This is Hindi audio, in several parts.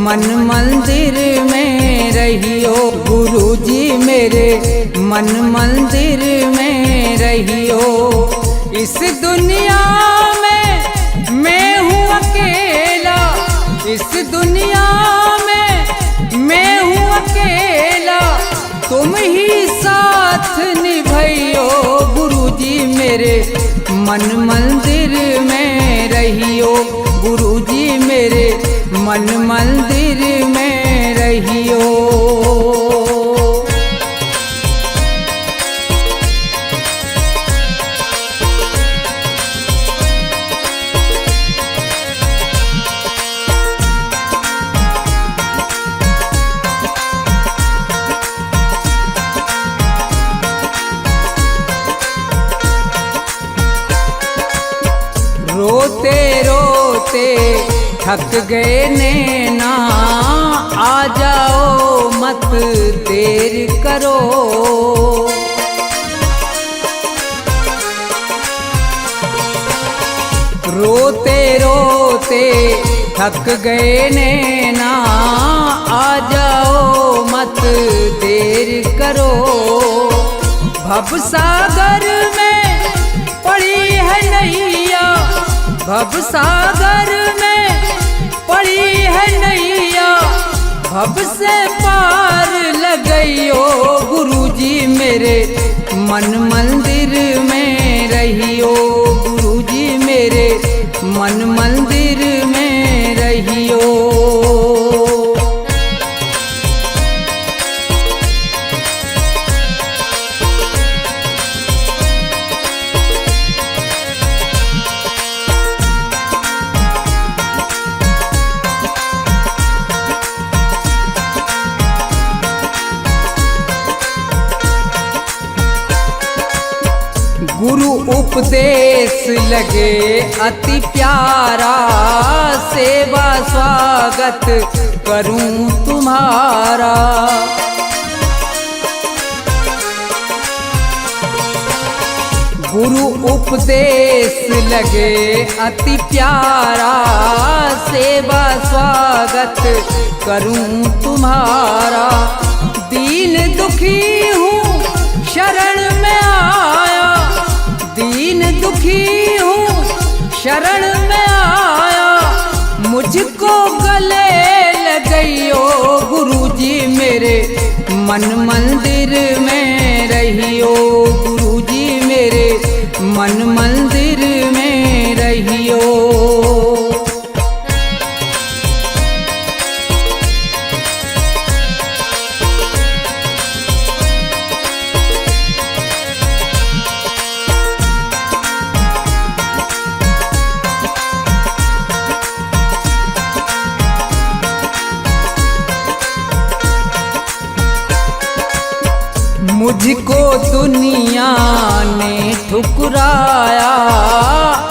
मन मंदिर में रहियो। गुरुजी मेरे मन मंदिर में रहियो। इस दुनिया में मैं हूँ अकेला, इस दुनिया में मैं हूँ अकेला, तुम ही साथ निभाइयो। गुरुजी मेरे मन मंदिर में रहियो। गुरुजी मेरे मन मंदिर में रहियो। रोते रोते थक गए नैना, आ जाओ मत देर करो। रोते रोते थक गए नैना, आ जाओ मत देर करो। भवसागर में पड़ी है नैया, भवसागर में पड़ी है नैया, भव से पार लगइयो। गुरुजी मेरे मन मंदिर में रहियो। गुरुजी मेरे मन मंदिर में रहियो। गुरु उपदेश लगे अति प्यारा, सेवा स्वागत करूं तुम्हारा। गुरु उपदेश लगे अति प्यारा, सेवा स्वागत करूं तुम्हारा। दीन दुखी हूँ शरण में आया, दीन दुखी हूँ शरण में आया, मुझको गले लगइयो। गुरुजी मेरे मन मंदिर में रहियो। गुरुजी मेरे मन मंदिर में रहियो। मुझको दुनिया ने ठुकराया,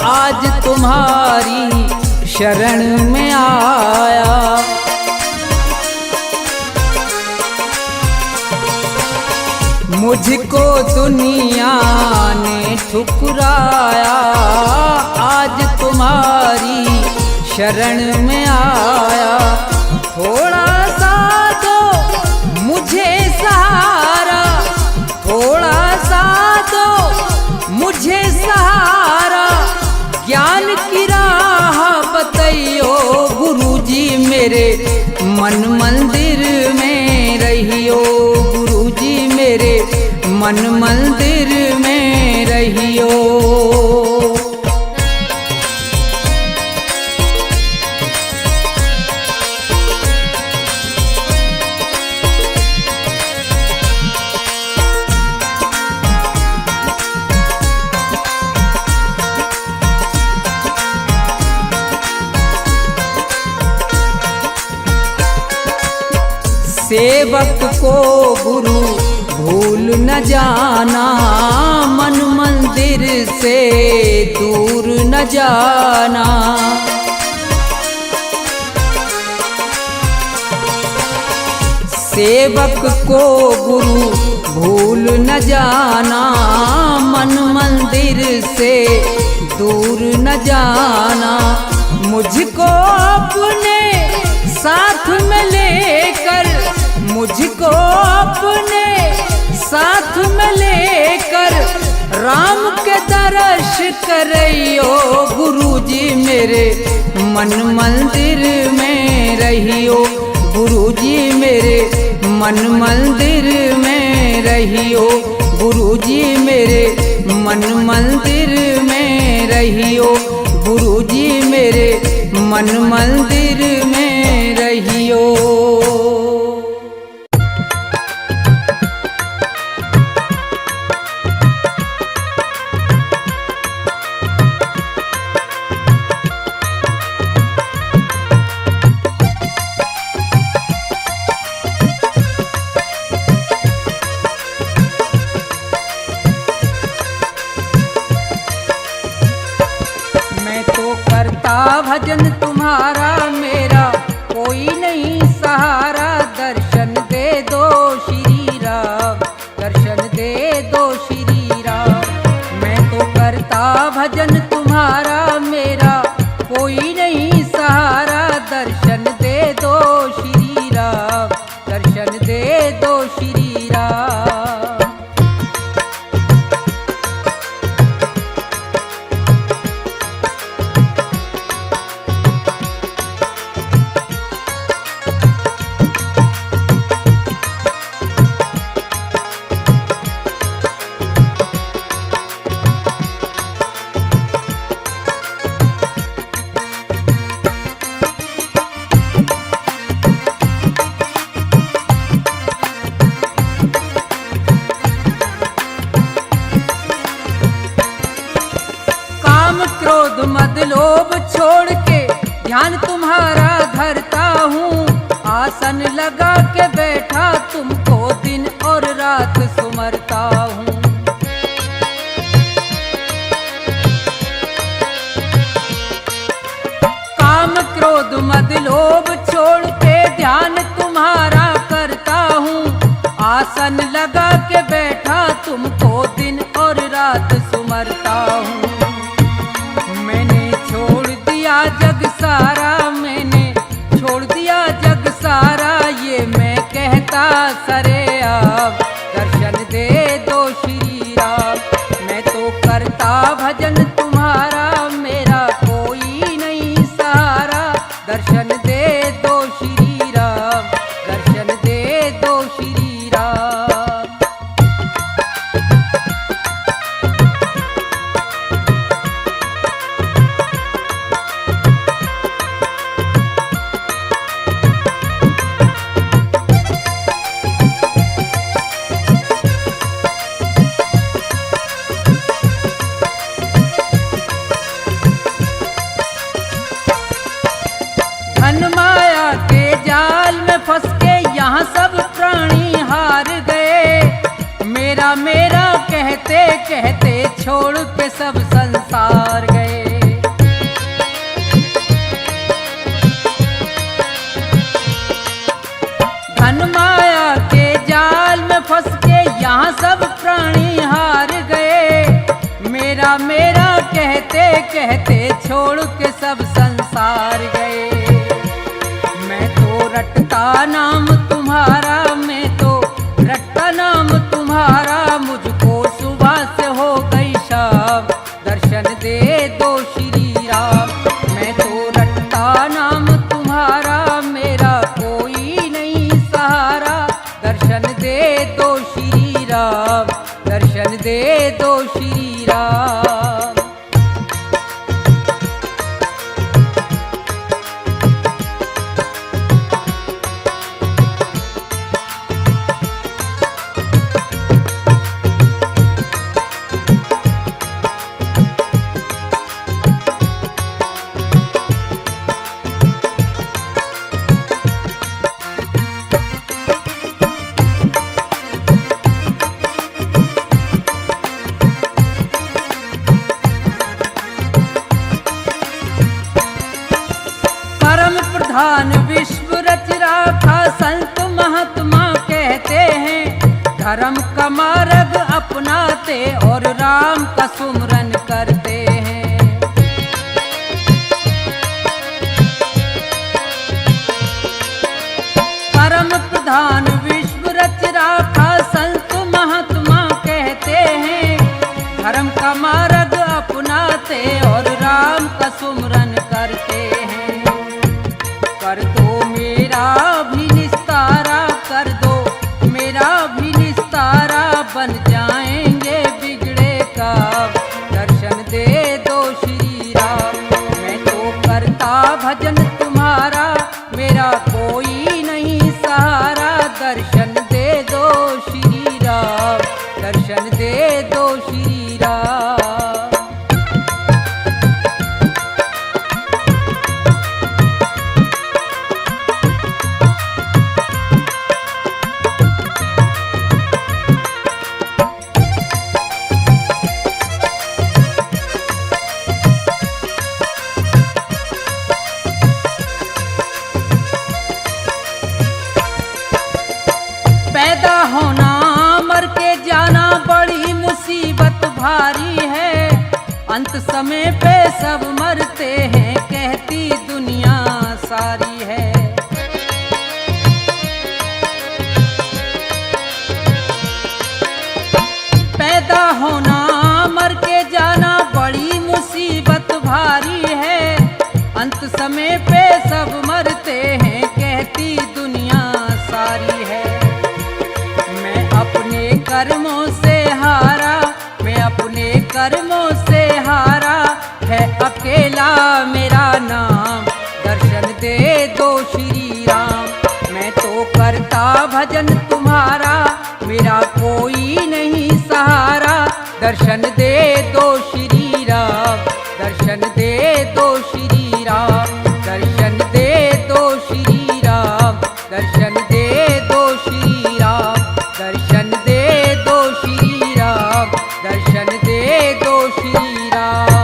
आज तुम्हारी शरण में आया। मुझको दुनिया ने ठुकराया, आज तुम्हारी शरण में आया। थोड़ा सा दो मुझे सहारा, थोड़ा सा दो मुझे सहारा, ज्ञान की राह बताइयो। गुरुजी मेरे मन मंदिर में रहियो। गुरुजी मेरे मन मंदिर में रहियो। सेवक को गुरु भूल न जाना, मन मंदिर से दूर न जाना। सेवक को गुरु भूल न जाना, मन मंदिर से दूर न जाना। मुझको अपने साथ में लेकर मुझको अपने, साथ में लेकर राम के दर्श करियो गुरुजी मेरे मन मंदिर में रहियो, गुरुजी मेरे मन मंदिर में रहियो, गुरुजी मेरे मन मंदिर में रहियो, गुरुजी मेरे मन मंदिर में रहियो। भजन तुम्हारा मेरा कोई नहीं सहारा, दर्शन दे दो श्री राम, दर्शन दे दो श्री राम। मैं तो करता भजन तुम्हारा मेरा कोई नहीं सहारा, दर्शन दे दो श्री राम, दर्शन दे दो श्री राम। क्रोध मद लोभ छोड़ के ध्यान तुम्हारा धरता हूँ, आसन लगा के बैठा तुमको दिन और रात सुमरता हूँ। काम क्रोध मद लोभ छोड़ के ध्यान तुम्हारा करता हूँ, आसन लगा के बैठा तुमको दिन और रात सुमरता हूँ। जग सारा मैंने छोड़ दिया जग सारा, ये मैं कहता सरे आप, दर्शन दे दो श्री राम। मैं तो करता भजन तुम्हारा मेरा कोई नहीं सहारा, दर्शन दे दो श्री राम, दर्शन दे दो श्री राम। फंस के यहाँ सब प्राणी हार गए, मेरा मेरा कहते कहते छोड़ के सब संसार गए। धन माया के जाल में फंस के यहाँ सब प्राणी हार गए, मेरा मेरा कहते कहते छोड़ के सब संसार गए। रटता नाम तुम्हारा, मैं तो रटता नाम तुम्हारा, मुझको सुबह से हो गई शाम, दर्शन दे दो श्री राम। मैं तो रटता नाम तुम्हारा मेरा कोई नहीं सहारा, दर्शन दे दो श्री राम, दर्शन दे दो श्री राम। प्रधान विश्व रच राखा संत महात्मा कहते हैं, धर्म का मार्ग अपनाते और राम का सुमरन करते हैं। समाधान विश्व रच राखा संत महात्मा कहते हैं। धर्म का मार्ग अपनाते और राम का सुमरन करते हैं। कर दो मेरा भी निस्तारा, कर दो मेरा भी निस्तारा, बन जाएंगे बिगड़े का, दर्शन दे दो श्री राम। मैं तो करता भजन तुम्हारा, मेरा कोई नहीं सहारा, दर्शन दे दो श्री राम, दर्शन दे दो श्री राम। पैदा होना मर के जाना बड़ी मुसीबत भारी है। अंत समय पे सब मरते हैं, कहती दुनिया सारी है। पैदा होना मर के जाना बड़ी मुसीबत भारी है। अंत समय पे सब मरते हैं, कहती दुनिया सारी है। अपने कर्मों से हारा, मैं अपने कर्मों से हारा, है अकेला मेरा नाम, दर्शन दे दो श्री राम। मैं तो करता भजन तुम्हारा, मेरा कोई नहीं सहारा, दर्शन दे दो श्री राम, दर्शन दे दो श्री राम, दर्शन दे दो श्री राम, दर्शन दे दो श्री राम, दर्शन दे दो श्री राम, दर्शन दे दो श्री राम।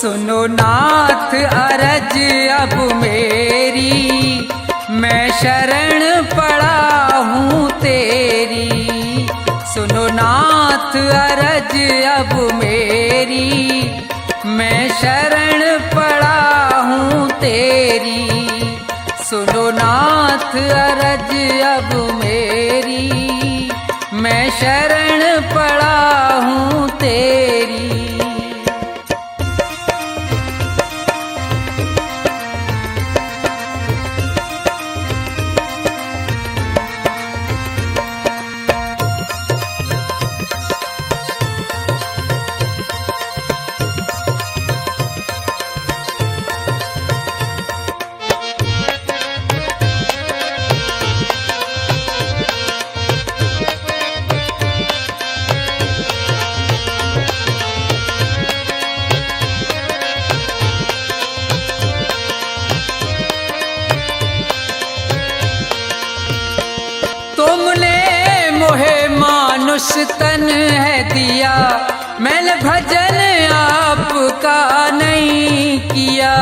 सुनो नाथ अरज अब मेरी, मैं शरण पड़ा हूँ तेरी। सुनो नाथ अरज अब मेरी, मैं शरण पड़ा हूँ तेरी। सुनो नाथ अरज अब मेरी, मैं शरण पड़ा हूँ तेरी। मानुष तन है दिया, मैंने भजन आपका नहीं किया।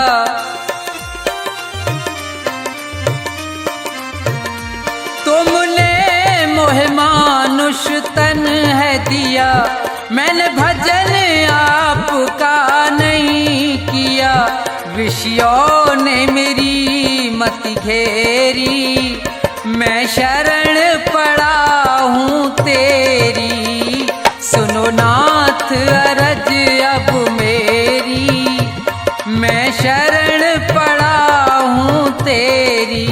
तुमने मोहे मानुष तन है दिया, मैंने भजन आपका नहीं किया। विषयों ने मेरी मति घेरी, मैं शरण पड़ा हूँ तेरी। सुनो नाथ अरज अब मेरी, मैं शरण पड़ा हूँ तेरी।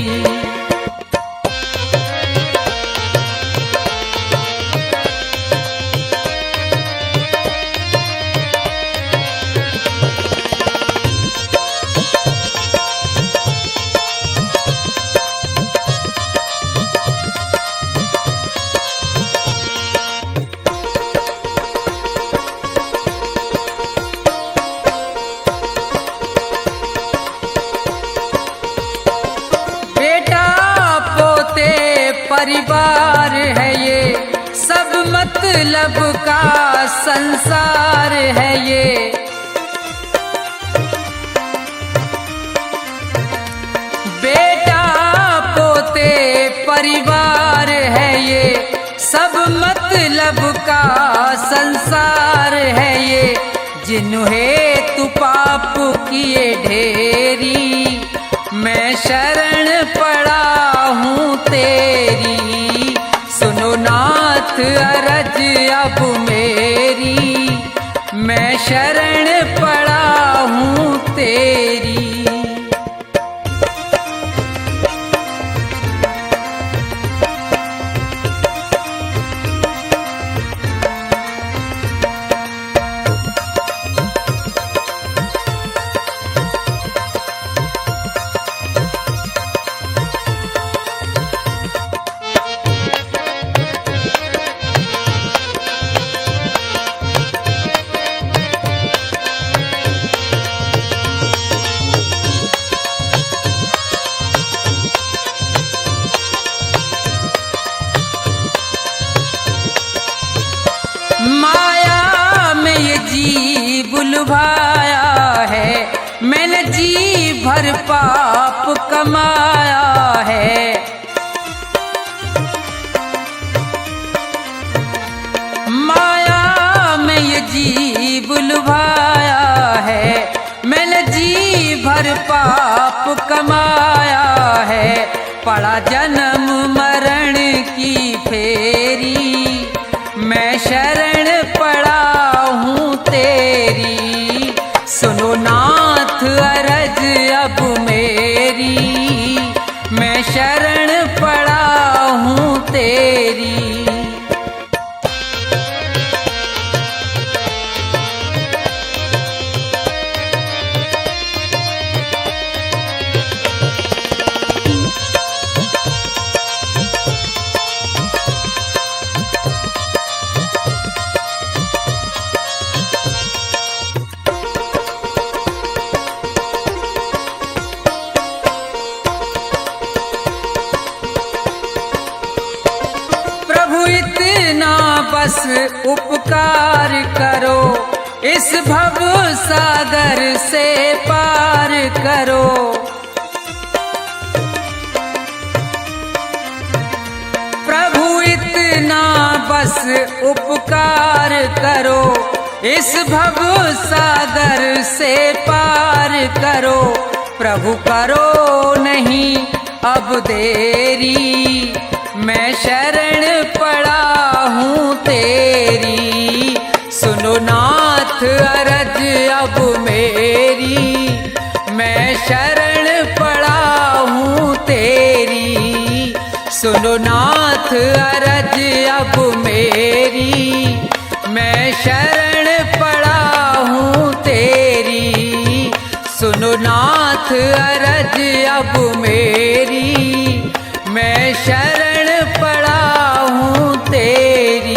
परिवार है ये, सब मतलब का संसार है ये। बेटा पोते परिवार है ये, सब मतलब का संसार है ये। जिन्हें तू पाप किए ढेरी, मैं शरण पड़ा हूँ तेरी। सुनो नाथ अरज अब मेरी, मैं शरण पड़ा हूँ तेरी। माया में ये जी बुलवाया है, मैंने जी भर पाप कमाया है। माया में ये जी बुलवाया है, मैंने जी भर पाप कमाया है। पड़ा जन्म मरण की फेरी, मैं शरण पड़ा हूँ तेरी। सुनो नाथ अरज अब मेरी, मैं शरण पड़ा हूँ तेरी। इतना बस उपकार करो, इस भव सागर से पार करो। प्रभु इतना बस उपकार करो, इस भव सागर से पार करो। प्रभु करो नहीं अब देरी, मैं शरण पड़ा हूँ तेरी। सुनो नाथ अरज अब मेरी, मैं शरण पड़ा हूँ तेरी। सुनो नाथ अरज अब मेरी, मैं शरण पड़ा हूँ तेरी। सुनो नाथ अरज अब मेरी, मैं शरण पड़ा हूँ तेरी।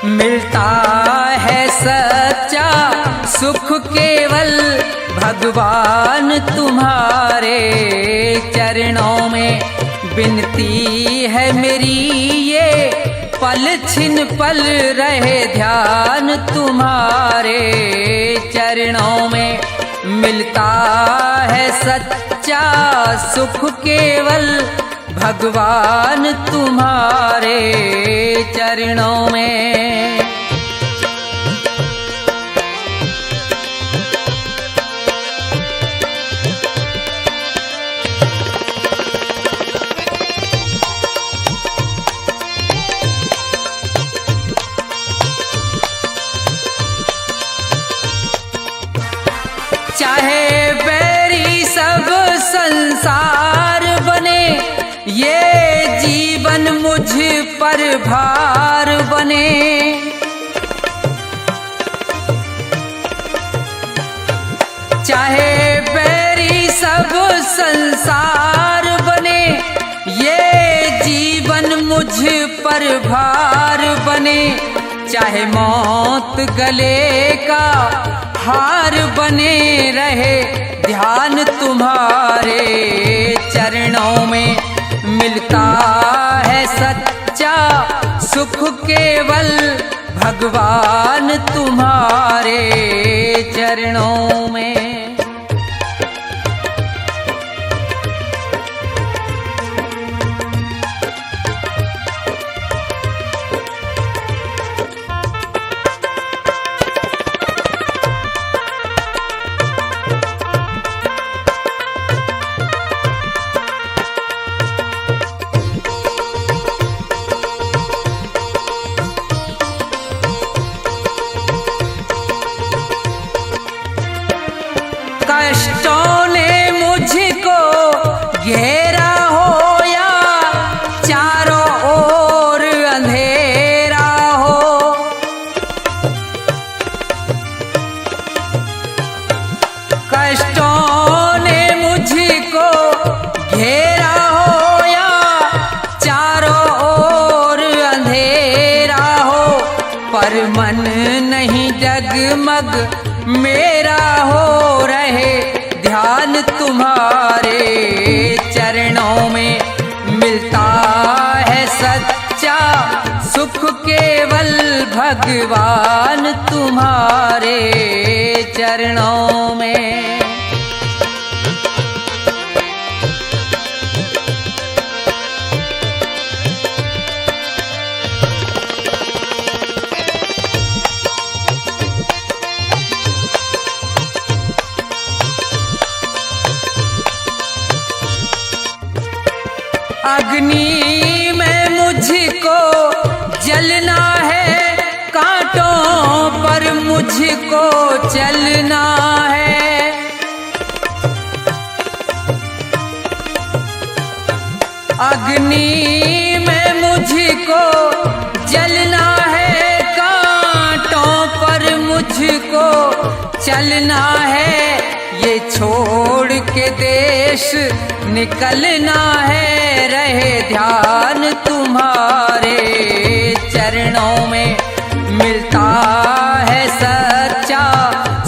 मिलता है सच्चा सुख केवल भगवान तुम्हारे चरणों में। विनती है मेरी ये पल छिन पल रहे ध्यान तुम्हारे चरणों में। मिलता है सच्चा सुख केवल भगवान तुम्हारे चरणों में। चाहे बैरी सब संसार बने, ये जीवन मुझ पर भार बने। चाहे बैरी सब संसार बने, ये जीवन मुझ पर भार बने। चाहे मौत गले का हार बने रहे, ध्यान तुम्हारे चरणों में मिलता है सच्चा सुख केवल भगवान तुम्हारे चरणों में। कष्टों ने मुझको घेरा हो या चारों ओर अंधेरा हो, कष्टों ने मुझको घेरा हो या चारों ओर अंधेरा हो, पर मन नहीं डगमग मेरा हो रहे, ध्यान तुम्हारे चरणों में मिलता है सच्चा सुख केवल भगवान तुम्हारे चरणों में। अग्नि में मुझको जलना है, कांटों पर मुझको चलना है। अग्नि में मुझको जलना है, कांटों पर मुझको चलना है। ये छोड़ के देश निकलना है, रहे ध्यान तुम्हारे चरणों में मिलता है सच्चा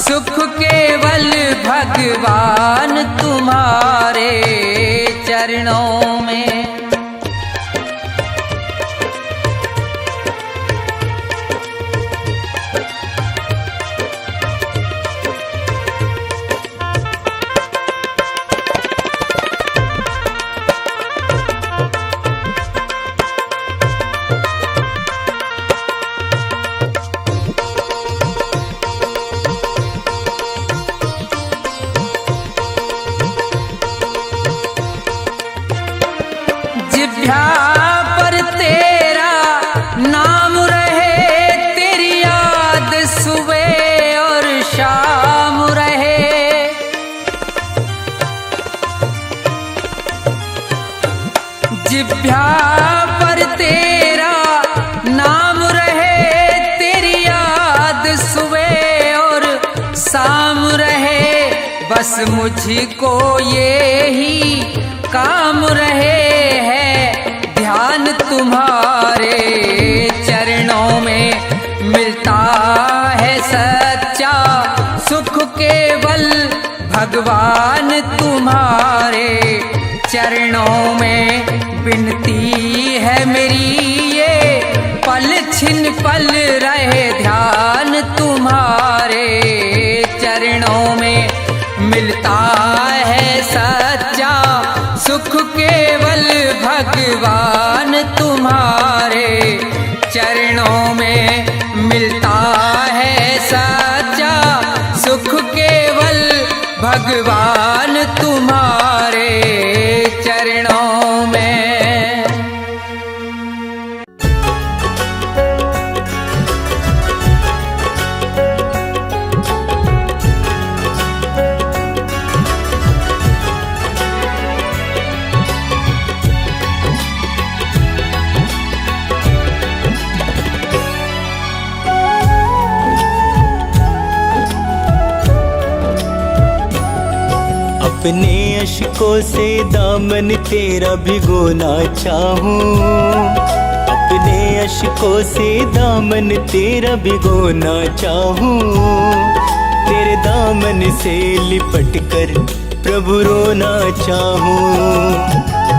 सुख केवल भगवान तुम्हारे चरणों में। जिभ्या पर तेरा नाम रहे, तेरी याद सुबह और शाम रहे। जिभ्या पर तेरा नाम रहे, तेरी याद सुबह और शाम रहे। बस मुझको ये ही काम रहे है, ध्यान तुम्हारे चरणों में मिलता है सच्चा सुख केवल भगवान तुम्हारे चरणों में। विनती है मेरी ये पल छिन पल रहे, ध्यान तुम्हारे चरणों में मिलता है सच्चा सुख केवल भगवान तुम्हारे चरणों में मिलता है सच्चा सुख केवल भगवान तुम्हारे चरणों में। अपने अश्कों से दामन तेरा भिगोना चाहूं, अपने अश्कों से दामन तेरा भिगोना चाहूं। तेरे दामन से लिपट कर प्रभु रोना चाहूं,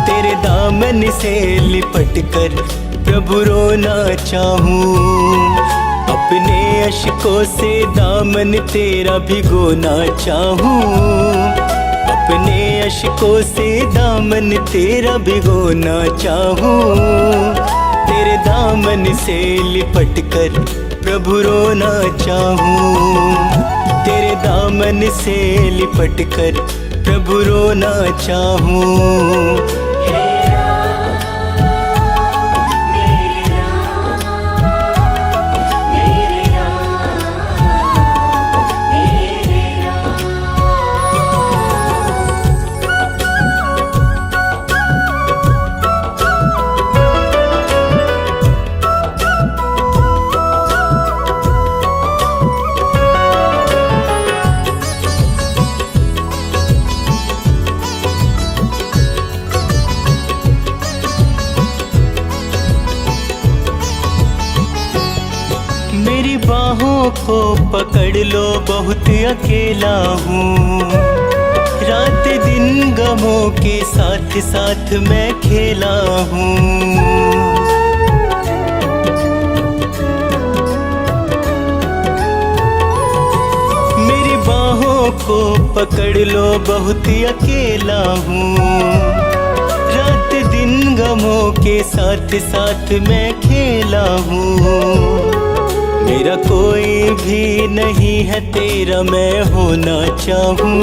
तेरे दामन से लिपट कर प्रभु रोना चाहूं। अपने अश्कों से दामन तेरा भिगोना चाहूं, अपने अश्कों से दामन तेरा भिगोना चाहूं। तेरे दामन से लिपट कर प्रभु रोना चाहूं, तेरे दामन से लिपट कर प्रभु रोना चाहूं। मेरी बाहों को पकड़ लो, बहुत अकेला हूँ। रात दिन गमों के साथ साथ मैं खेला हूँ। मेरी बाहों को पकड़ लो, बहुत अकेला हूँ। रात दिन गमों के साथ साथ मैं खेला हूँ। मेरा कोई भी नहीं है तेरा मैं होना चाहूँ,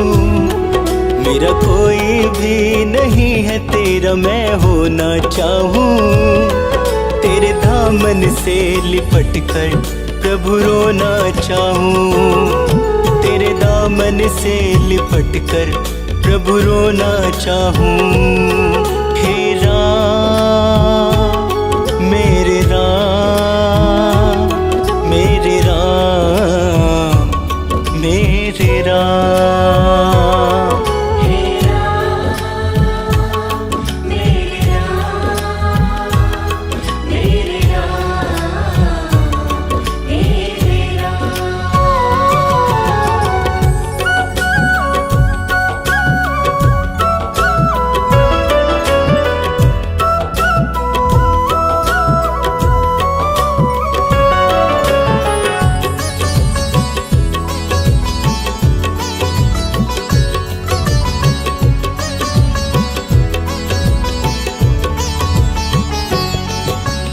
मेरा कोई भी नहीं है तेरा मैं होना चाहूँ। तेरे दामन से लिपट कर प्रभु रोना चाहूँ, तेरे दामन से लिपट कर प्रभु रोना चाहूँ। हे राम मेरे राम, मेरे राम मेरे राम। हे राम मेरे राम, मेरे राम मेरे राम।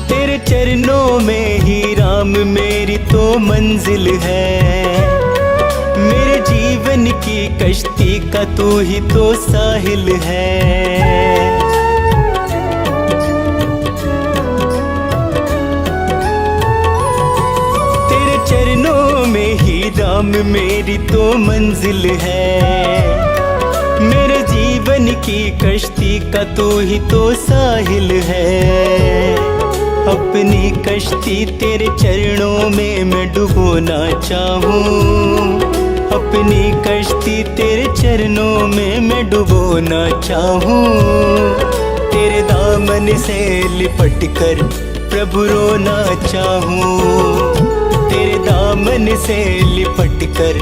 तेरे चरणों में ही राम मेरी तो मंजिल है। मेरे जीवन की कश्ती का तू ही तो साहिल है। तेरे चरणों में ही राम मेरी तो मंजिल है। मेरे जीवन की कश्ती का तू ही तो साहिल है। अपनी कश्ती तेरे चरणों में मैं डुबोना चाहूँ, अपनी कश्ती तेरे चरणों में मैं डुबोना चाहूँ। तेरे दामन से लिपट कर प्रभु रोना चाहूँ, तेरे दामन से लिपट कर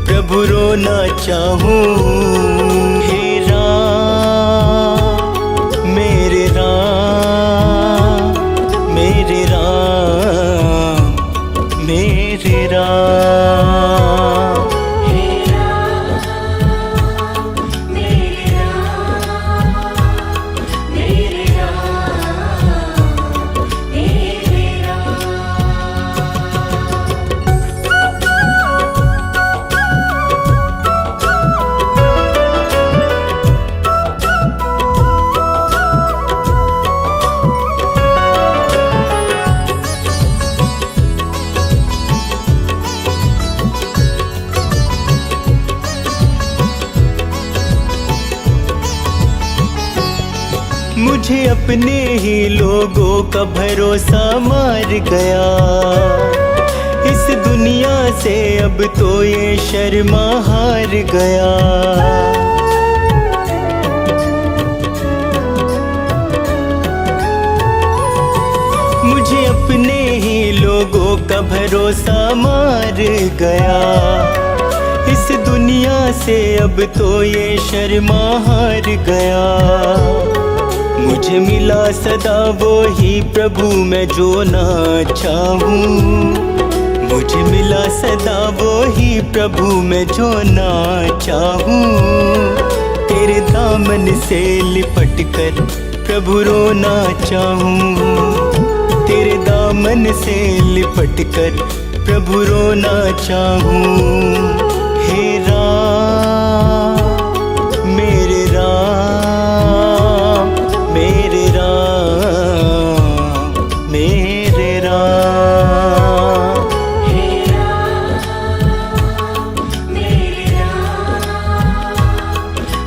प्रभु रोना चाहूँ। हे राम मेरे राम, मेरे राम मेरे राम। हे राम मेरे राम, मेरे राम मेरे राम। मुझे अपने ही लोगों का भरोसा मार गया। इस दुनिया से अब तो ये शर्मा हार गया। मुझे अपने ही लोगों का भरोसा मार गया। इस दुनिया से अब तो ये शर्मा हार गया। मुझे मिला सदा वो ही प्रभु मैं जो ना चाहूं। मुझे मिला सदा वो ही प्रभु मैं जो ना चाहूं। तेरे दामन से लिपट कर प्रभु रोना चाहूं। तेरे दामन से लिपट कर प्रभु रोना चाहूं। हे राम मेरे राम मेरे राम मेरे राम। हे राम मेरे राम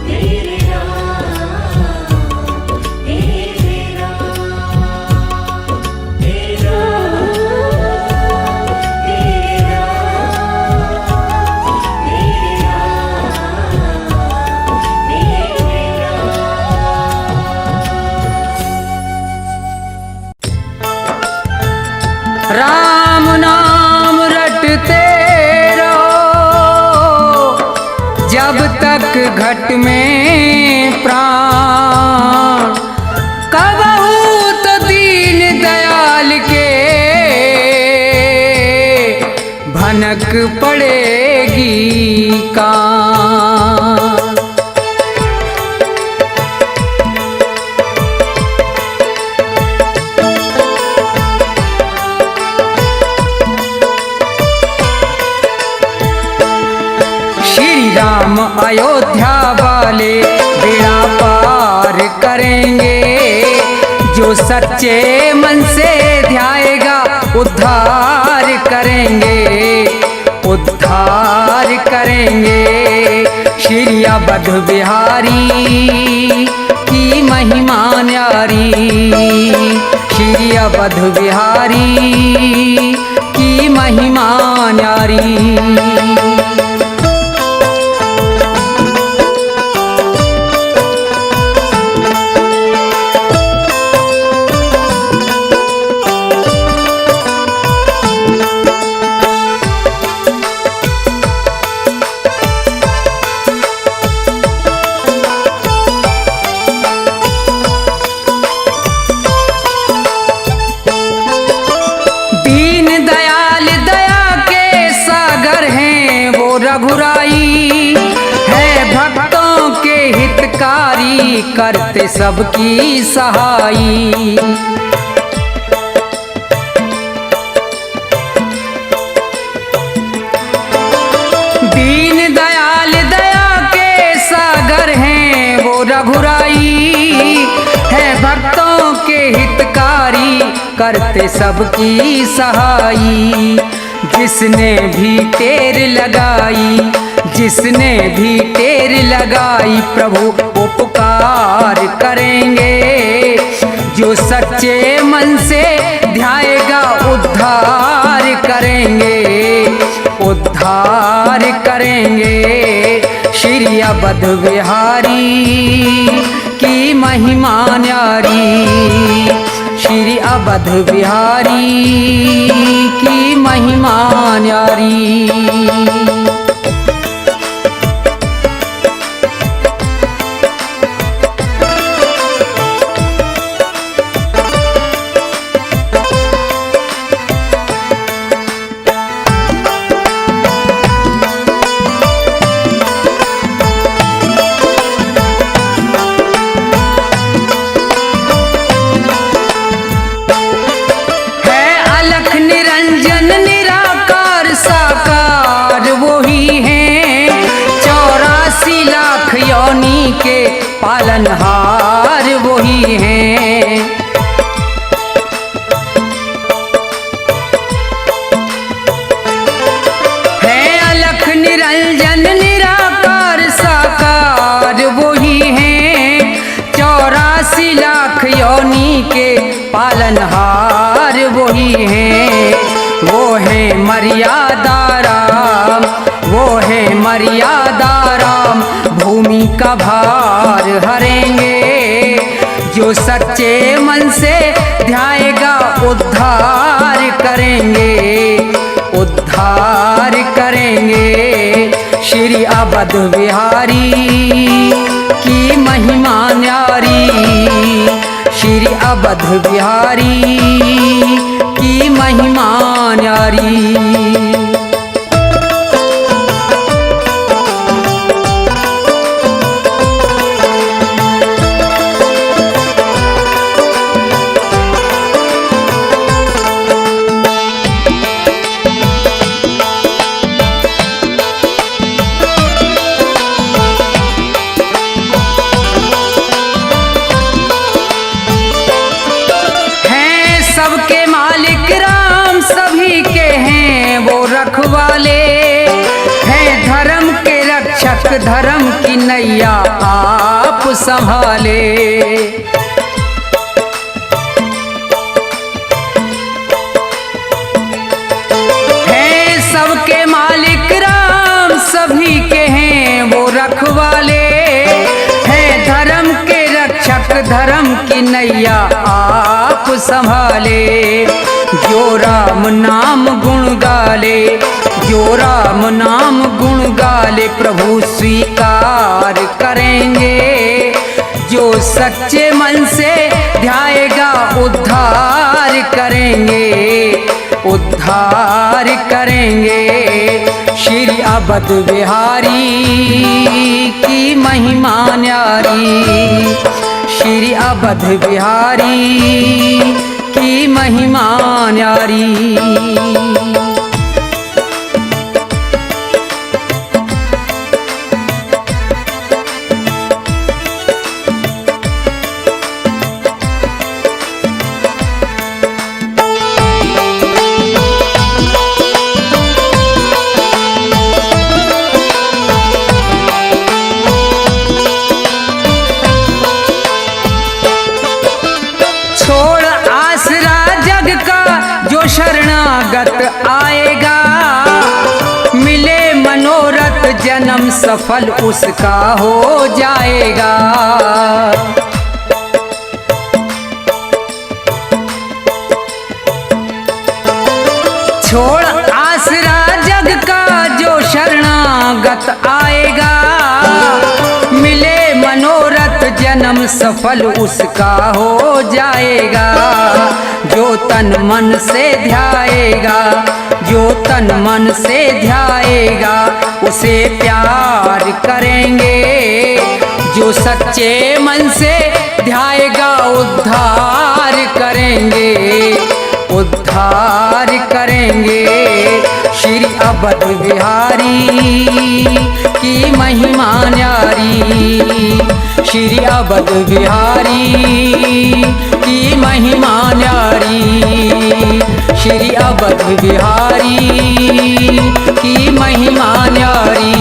मेरे राम मेरे राम। हे राम मेरे राम नाम रटते रहो जब तक घट में प्राण। कबहू तो दीन दयाल के भनक पड़ेगी कान। राम अयोध्या वाले बेड़ा पार करेंगे। जो सच्चे मन से ध्याएगा उद्धार करेंगे उद्धार करेंगे। श्री अवध बिहारी की महिमा न्यारी। श्री अवध बिहारी की महिमा न्यारी। रघुराई है भक्तों के हितकारी करते सबकी सहाई। दीन दयाल दया के सागर हैं वो रघुराई है भक्तों के हितकारी करते सबकी सहाई। जिसने भी टेर लगाई जिसने भी टेर लगाई प्रभु उपकार करेंगे। जो सच्चे मन से ध्याएगा उद्धार करेंगे उद्धार करेंगे। श्री अवध बिहारी की महिमा न्यारी। श्री अवध बिहारी की महिमा न्यारी। के पालनहार वही हैं। है अलख निरंजन निराकार साकार वही हैं। 84 लाख योनि के पालनहार वही हैं। वो है मर्यादा राम वो है मर्यादा राम भूमि का भार हरेंगे। जो सच्चे मन से ध्याएगा उद्धार करेंगे, उद्धार करेंगे। श्री अवध बिहारी की महिमा न्यारी, श्री अवध बिहारी की महिमा न्यारी। सबके मालिक राम सभी के हैं वो रखवाले, हैं धर्म के रक्षक धर्म की नैया आप संभाले। हैं सबके मालिक राम सभी के हैं वो रखवाले, हैं धर्म के रक्षक धर्म की नैया आप संभाले। जो राम नाम गुण गाले, जो राम नाम गुण गाले प्रभु स्वीकार करेंगे। जो सच्चे मन से ध्याएगा उद्धार करेंगे, उद्धार करेंगे। श्री अवध बिहारी की महिमा न्यारी, श्री अवध बिहारी की महिमा न्यारी। शरणागत आएगा, मिले मनोरथ जन्म सफल उसका हो जाएगा। छोड़ आसरा जग का जो शरणागत आएगा, मिले मनोरथ जन्म सफल उसका हो जाएगा। जो तन मन से ध्याएगा, जो तन मन से ध्याएगा उसे प्यार करेंगे। जो सच्चे मन से ध्याएगा उद्धार करेंगे, उद्धार करेंगे। श्री अवध बिहारी की महिमा न्यारी, श्री अवध बिहारी की महिमा न्यारी, श्री अवध बिहारी की महिमा न्यारी,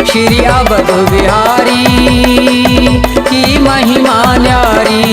श्री अवध बिहारी की महिमा न्यारी।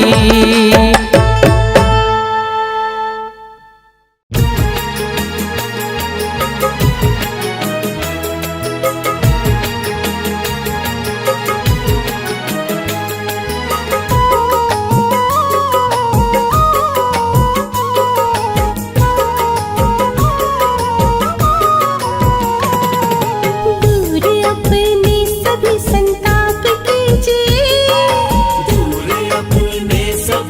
दूर अपने सब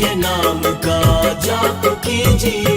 के नाम का जाप कीजिए।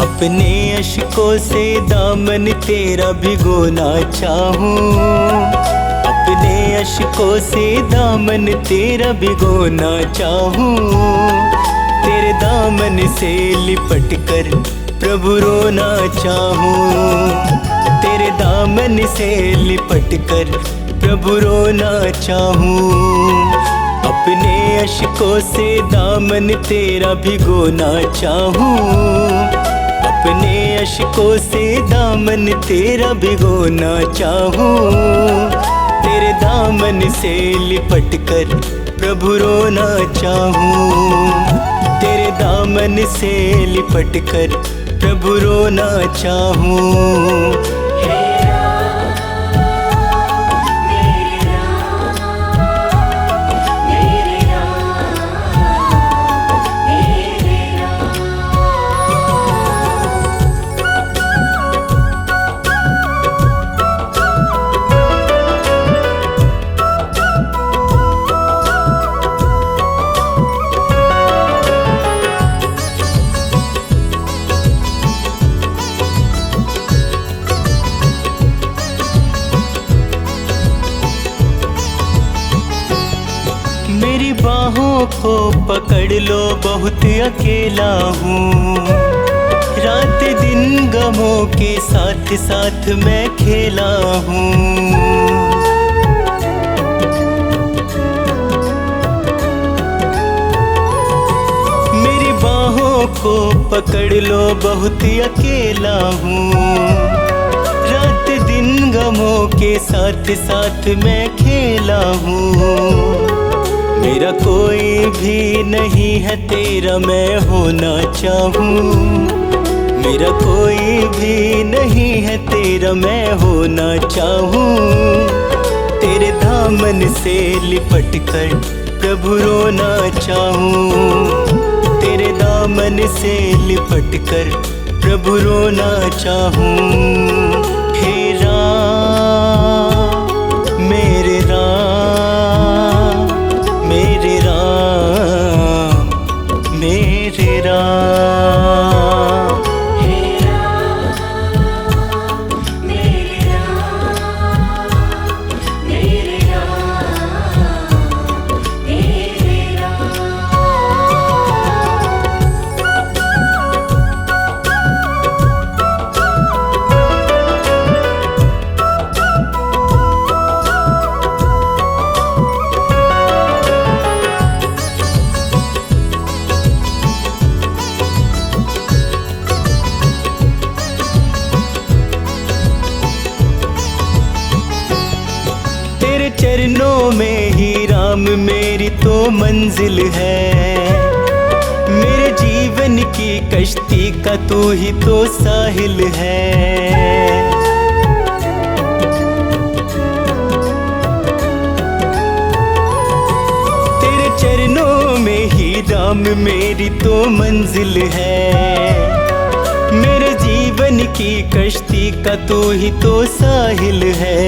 अपने अश्कों से दामन तेरा भिगोना चाहूं, अपने अश्कों से दामन तेरा भिगोना चाहूं। तेरे दामन से लिपट कर प्रभु रोना चाहूं, तेरे दामन से लिपट कर प्रभु रोना चाहूं। अपने अश्कों से दामन तेरा भिगोना चाहूं, अपने अश्कों से दामन तेरा भिगोना चाहूं। तेरे दामन से लिपट कर प्रभु रोना चाहूं, तेरे दामन से लिपट कर प्रभु रोना चाहूं। बाहों को पकड़ लो बहुत अकेला हूँ, रात दिन गमों के साथ साथ मैं खेला हूँ। मेरी बाहों को पकड़ लो बहुत अकेला हूँ, रात दिन गमों के साथ साथ मैं खेला हूँ। मेरा कोई भी नहीं है तेरा मैं होना चाहूँ, मेरा कोई भी नहीं है तेरा मैं होना चाहूँ। तेरे दामन से लिपट कर प्रभु रोना चाहूँ, तेरे दामन से लिपट कर प्रभु रोना चाहूँ। हे राम मेरे राम, मेरे राम मेरे राम। हे राम मेरे राम, मेरे राम मेरे राम। तेरे चरणों में ही राम मेरी तो मंजिल है, मेरे जीवन की कश्ती का तू ही तो साहिल है। तेरे चरणों में ही राम मेरी तो मंजिल है, मेरे जीवन की कश्ती का तू ही तो साहिल है।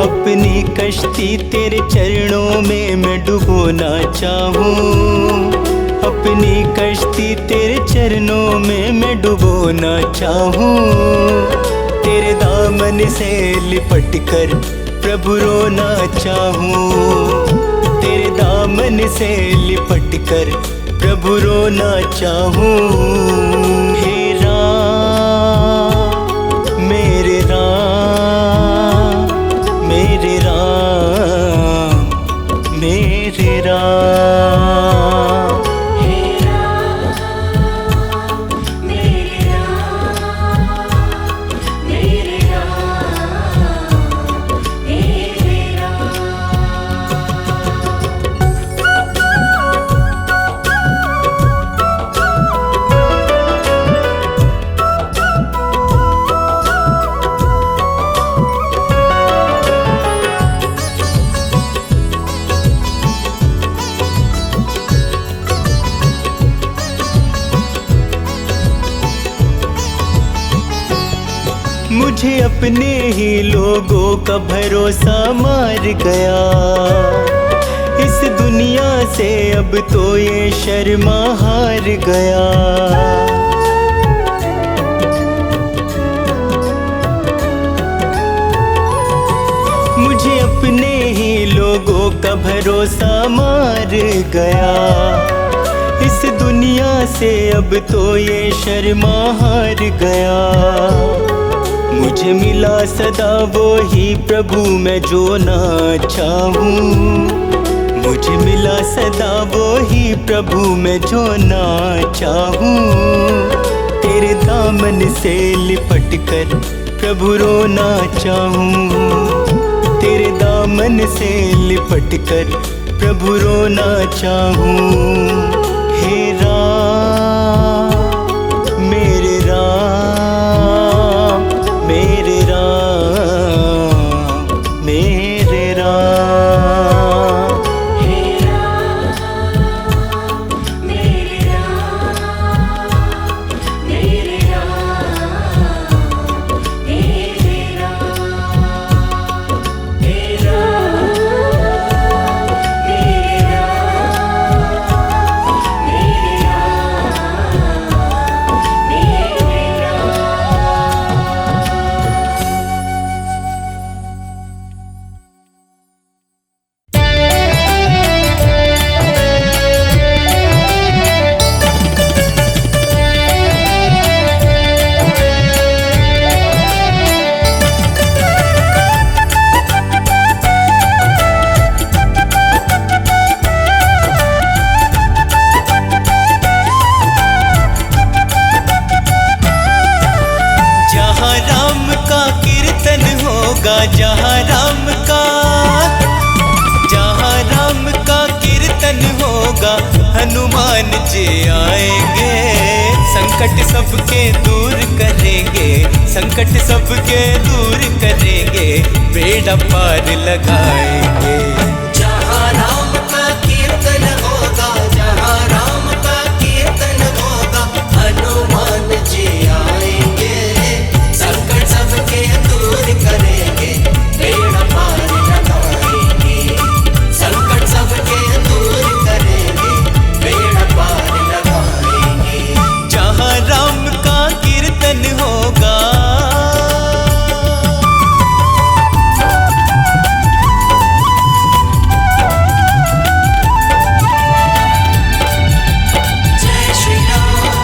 अपनी कश्ती तेरे चरणों में मैं डुबोना चाहूँ, अपनी कश्ती तेरे चरणों में मैं डुबोना चाहूँ। तेरे दामन से लिपट कर प्रभु रोना चाहूँ, तेरे दामन से लिपट कर प्रभु रोना चाहूँ। हे राम मेरे राम, मेरे राम मेरे राम। हे राम मेरे राम, मेरे राम मेरे राम। मुझे अपने ही लोगों का भरोसा मार गया, इस दुनिया से अब तो ये शर्मा हार गया। मुझे अपने ही लोगों का भरोसा मार गया, इस दुनिया से अब तो ये शर्मा हार गया। मुझे मिला सदा वो ही प्रभु मैं जो ना चाहूँ, मुझे मिला सदा वो ही प्रभु मैं जो ना चाहूँ। तेरे दामन से लिपट कर प्रभु रोना चाहूँ, तेरे दामन से लिपट कर प्रभु रोना चाहूँ। हे राम मेरे राम, मेरे राम मेरे राम। हे राम मेरे राम, मेरे राम मेरे राम। हे राम मेरे राम, हनुमान जी आएंगे, संकट सबके दूर करेंगे, संकट सबके दूर करेंगे, बेड़ा पार लगाएंगे। जहाँ राम का कीर्तन होगा, जहाँ राम का कीर्तन होगा, हनुमान जी आएंगे, संकट सबके दूर करेंगे, बेड़ा पार लगाएंगे। संकट सबके दूर करेंगे, बेड़ा पार लगाएंगे। जहाँ राम का कीर्तन होगा, जय श्री राम,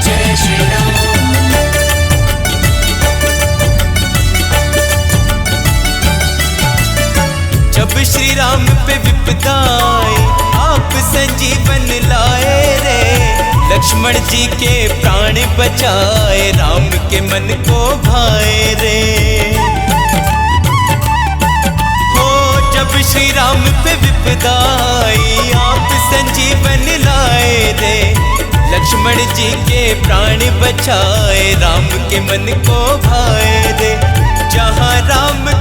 जय श्री राम। जब श्री राम पे विपदा आए, आप संजीवन लाए रे, लक्ष्मण जी के प्राण बचाए, राम के मन को भाए रे। हो जब श्री राम पे विपदा आई, आप संजीवन लाए रे, लक्ष्मण जी के प्राण बचाए, राम के मन को भाए रे। जहाँ राम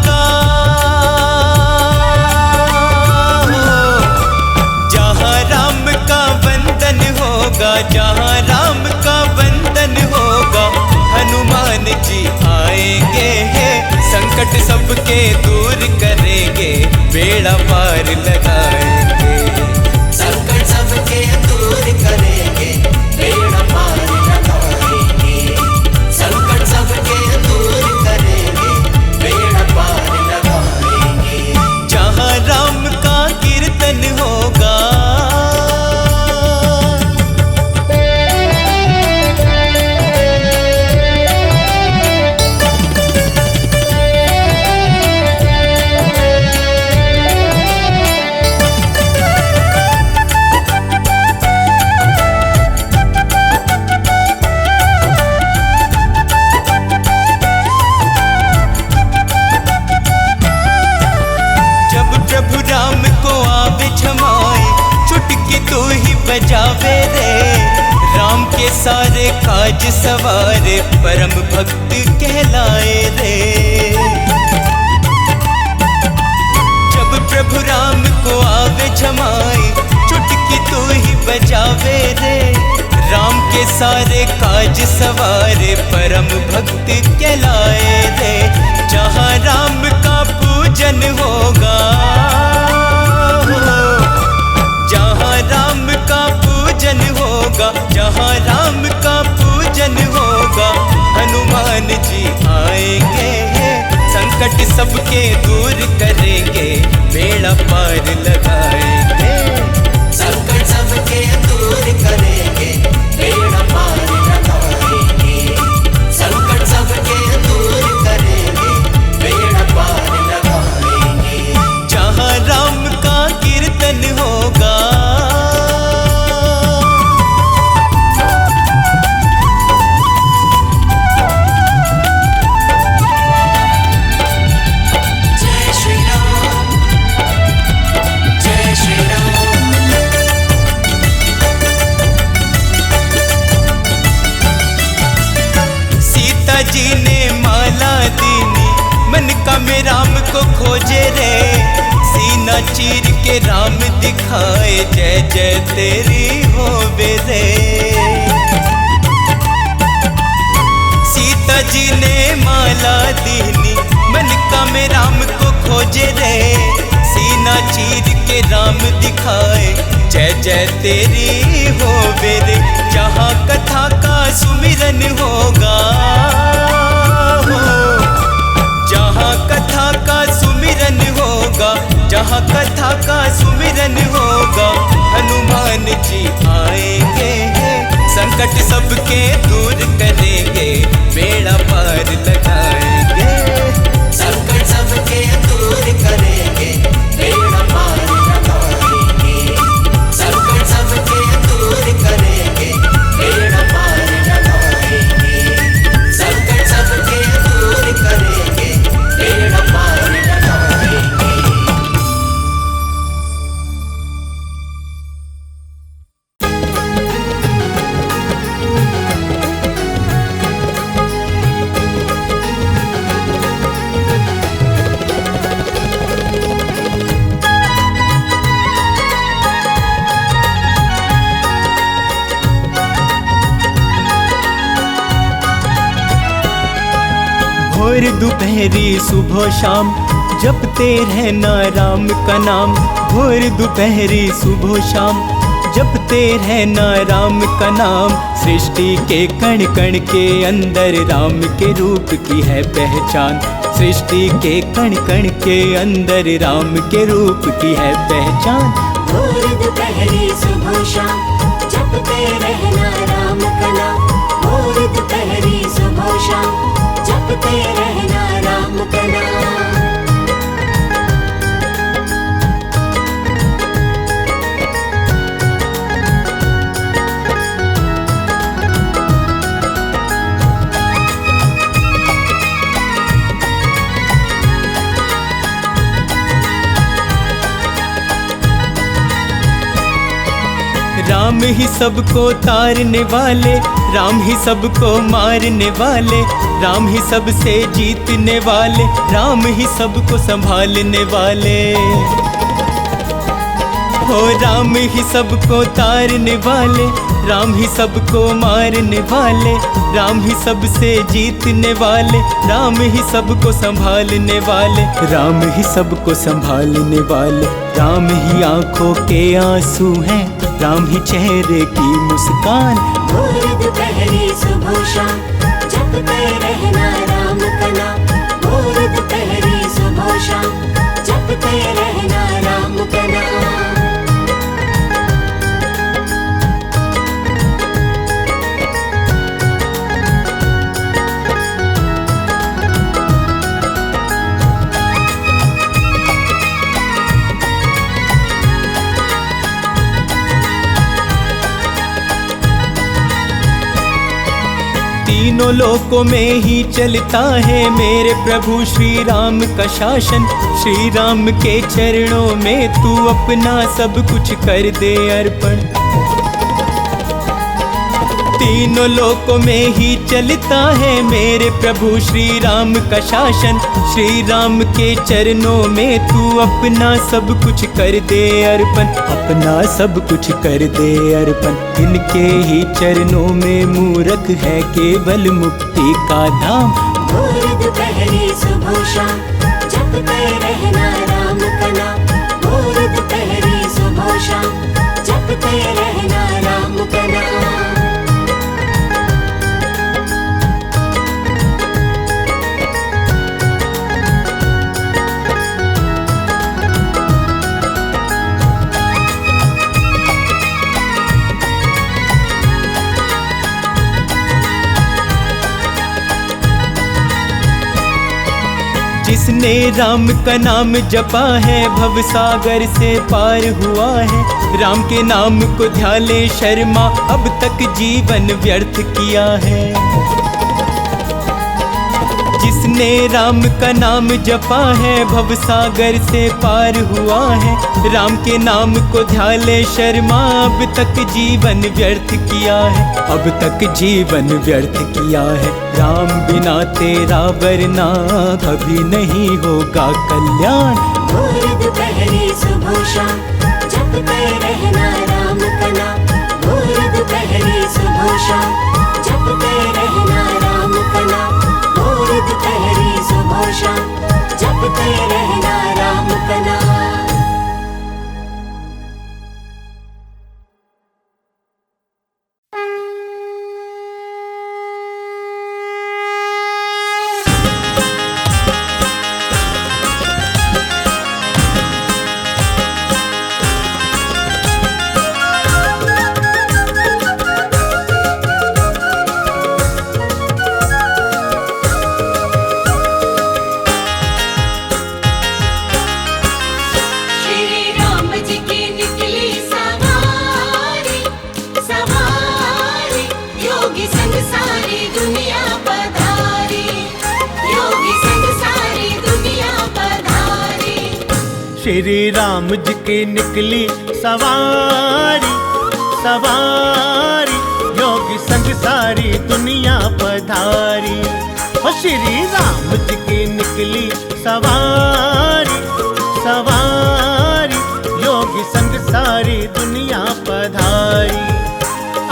का वंदन होगा, जहाँ राम का वंदन होगा, हनुमान जी आएंगे, संकट सबके दूर करेंगे, बेड़ा पार लगाएंगे। संकट सबके दूर करेंगे, बेड़ा पार लगाएंगे। संकट सबके दूर करेंगे, बेड़ा पार लगाएंगे। जहाँ राम का कीर्तन होगा, बजावे रे, राम के सारे काज सवारे, परम भक्त कहलाए रे। जब प्रभु राम को आवे जमाए, चुटकी तो ही बजावे रे, राम के सारे काज सवारे, परम भक्त कहलाए रे। जहाँ राम का पूजन होगा, जहाँ राम का पूजन होगा, जहाँ राम का पूजन होगा, हनुमान जी आएंगे, संकट सबके दूर करेंगे, बेड़ा पार लगाएंगे। संकट सबके दूर करेंगे, बेड़ा पार लगाएंगे। संकट सबके दूर करेंगे, बेड़ा पार लगाएंगे। जहाँ राम का कीर्तन होगा, जय श्री राम, जय श्री राम। सीता जी ने माला दीनी, मन का में राम को खोजे रे, सीना चीर के राम दिखाए, जय जय तेरी होवे रे। सीता जी ने माला दीनी, मन का में राम को खोजे रे, सीना चीर के राम दिखाए, जय जय तेरी होवे रे। जहाँ कथा का सुमिरन होगा, जहाँ कथा का सुमिरन होगा, जहाँ कथा का सुमिरन होगा, हनुमान जी आएंगे, संकट सबके दूर करेंगे, बेड़ा पार लगाएंगे। संकट सबके दूर करेंगे, बेड़ा पार लगाएंगे। संकट सबके दूर करेंगे, बेड़ा पार लगाएंगे। संकट सबके दूर करेंगे, बेड़ा पार लगाएंगे। भोर दोपहरी सुबह शाम जपते रहना राम का नाम। भोर दोपहरी सुबह शाम जपते रहना राम का नाम। सृष्टि के कण कण के अंदर राम के रूप की है पहचान। सृष्टि के कण कण के अंदर राम के रूप की है पहचान। भोर दोपहरी सुबह शाम जपते रहना राम का नाम। भोर दोपहरी सुबह शाम जपते रहना राम का नाम। राम ही सबको तारने वाले, राम ही सबको मारने वाले, राम ही सबसे जीतने वाले, राम ही सबको संभालने वाले। हो राम ही सबको तारने वाले, राम ही सबको मारने वाले, राम ही सबसे जीतने वाले, राम ही सबको संभालने वाले, राम ही सबको संभालने वाले। राम ही आंखों के आंसू हैं, राम ही चेहरे की मुस्कान। भोर दोपहरी सुबह शाम जपते रहना राम का नाम। भोर दोपहरी सुबह शाम जपते रहना राम का नाम। तीनों लोकों में ही चलता है मेरे प्रभु श्री राम का शासन। श्री राम के चरणों में तू अपना सब कुछ कर दे अर्पण। तीनों लोकों में ही चलता है मेरे प्रभु श्री राम का शासन। श्री राम के चरणों में तू अपना सब कुछ कर दे अर्पण। अपना सब कुछ कर दे अर्पण। इनके ही चरणों में मूरख है केवल मुक्ति का धाम। भोर दोपहरी सुबह शाम जपते रहना राम का नाम। भोर दोपहरी सुबह शाम जपते रहना राम का नाम। जिसने राम का नाम जपा है भव सागर से पार हुआ है। राम के नाम को ध्यान ले शर्मा अब तक जीवन व्यर्थ किया है। जिसने राम का नाम जपा है भव सागर से पार हुआ है। राम के नाम को ध्यान ले शर्मा अब तक जीवन व्यर्थ किया है। अब तक जीवन व्यर्थ किया है। राम बिना तेरा वरना कभी नहीं होगा कल्याण। भोर दोपहरी सुबह शाम जपते रहना राम का नाम। भोर दोपहरी सुबह शाम जपते रहना राम का नाम। भोर दोपहरी सुबह शाम जपते रहना राम का नाम। श्री राम जी की निकली सवारी, सवारी योगी संग सारी दुनिया पधारी। ओ श्री राम जी की निकली सवारी, सवारी योगी संग सारी दुनिया पधारी।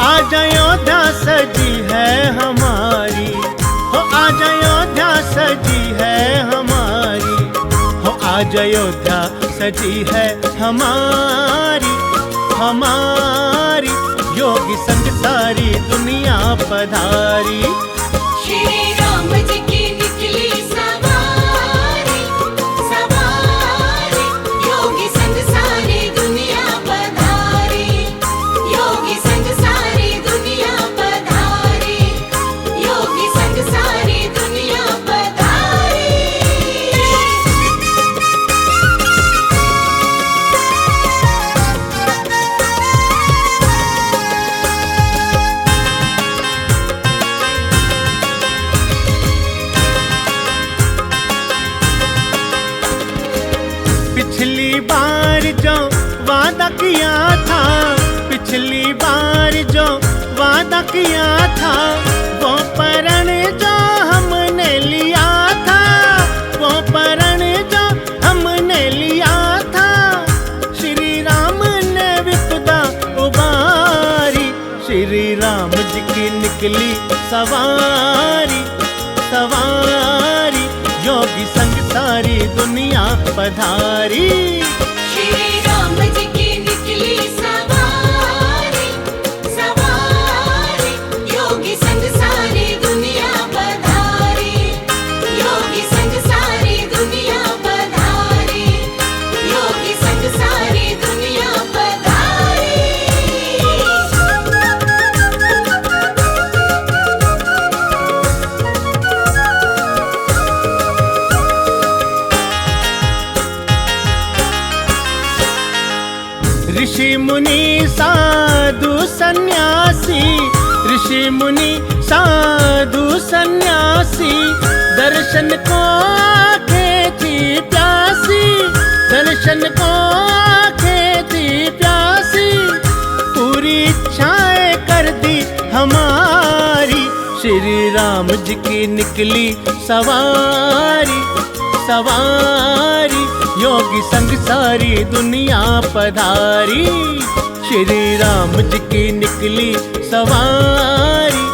आज अयोध्या सजी है हमारी, हो आज अयोध्या सजी आज अयोध्या सजी है हमारी हमारी, योगी संग सारी दुनिया पधारी। श्री राम जी की निकली सवारी सवारी, योगी संग सारी दुनिया पधारी, योगी संग सारी दुनिया पधारी, योगी संग सारी दुनिया पधारी। पिछली बार जो वादा किया था, पिछली बार जो वादा किया था, वो प्रण जो हमने लिया था, वो प्रण जो हमने लिया था, श्री राम ने विपदा उबारी। श्री राम जी की निकली सवारी सवारी, योगी संग सारी दुनिया पधारी। श्री राम जी की निकली सवारी सवारी, योगी संग सारी दुनिया पधारी, योगी संग सारी दुनिया पधारी, योगी संग सारी दुनिया पधारी। ऋषि मुनि साधु सन्यासी, ऋषि मुनि साधु सन्यासी, दर्शन को आंखें थी प्यासी, दर्शन को आंखें थी प्यासी, पूरी इच्छाएं कर दी हमारी। श्री राम जी की निकली सवारी सवारी, योगी संग सारी दुनिया पधारी। श्री राम जी की निकली सवारी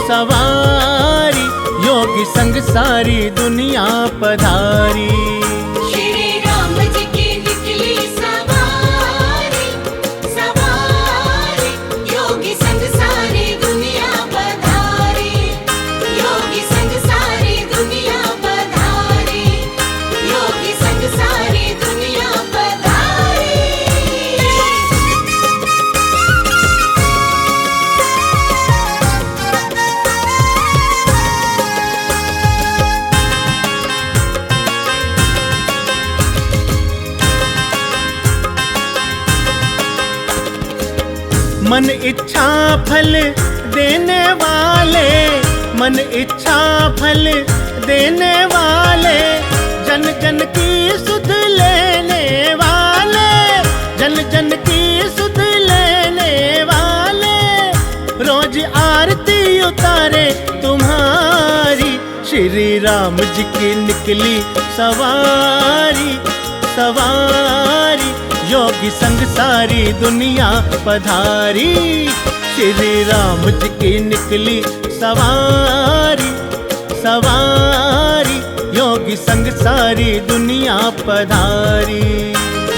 सवारी, योगी संग सारी दुनिया पधारी। श्री राम जी की निकली सवारी सवारी, योगी संग सारी दुनिया पधारी, योगी संग सारी दुनिया पधारी, योगी संग सारी दुनिया पधारी। मन इच्छा फल देने वाले, मन इच्छा फल देने वाले, जन जन की सुध लेने वाले, जन जन की सुध लेने वाले, रोज आरती उतारे तुम्हारी। श्री राम जी की निकली सवारी सवारी, योगी संग सारी दुनिया पधारी। श्री राम जी की निकली सवारी सवारी, योगी संग सारी दुनिया पधारी।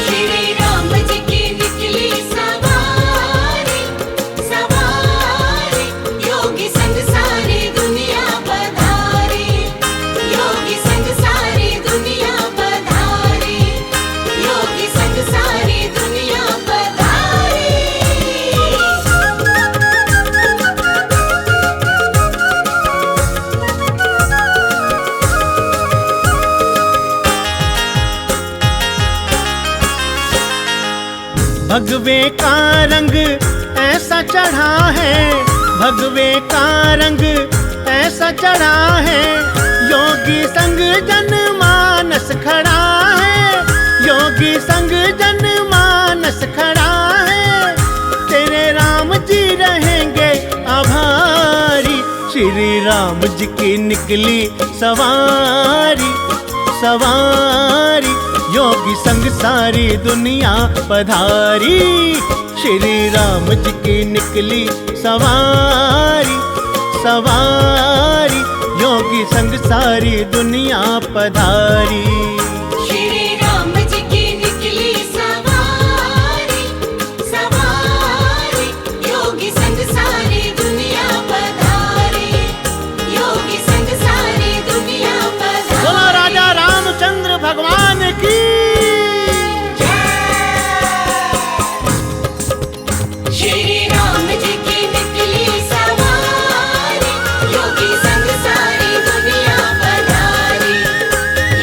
श्री राम जी की निकली सवारी सवारी, योगी संग सारी दुनिया पधारी, योगी संग सारी दुनिया पधारी, योगी संग सारी दुनिया पधारी। भगवे का रंग ऐसा चढ़ा है, भगवे का रंग ऐसा चढ़ा है, योगी संग जनमानस खड़ा है, योगी संग जनमानस खड़ा है, तेरे राम जी रहेंगे आभारी। श्री राम जी की निकली सवारी सवारी, योगी संग सारी दुनिया पधारी। श्री राम जी की निकली सवारी सवारी, योगी संग सारी दुनिया पधारी। श्री की। श्री राम जी की निकली सवारी, योगी संग सारी दुनिया पधारी,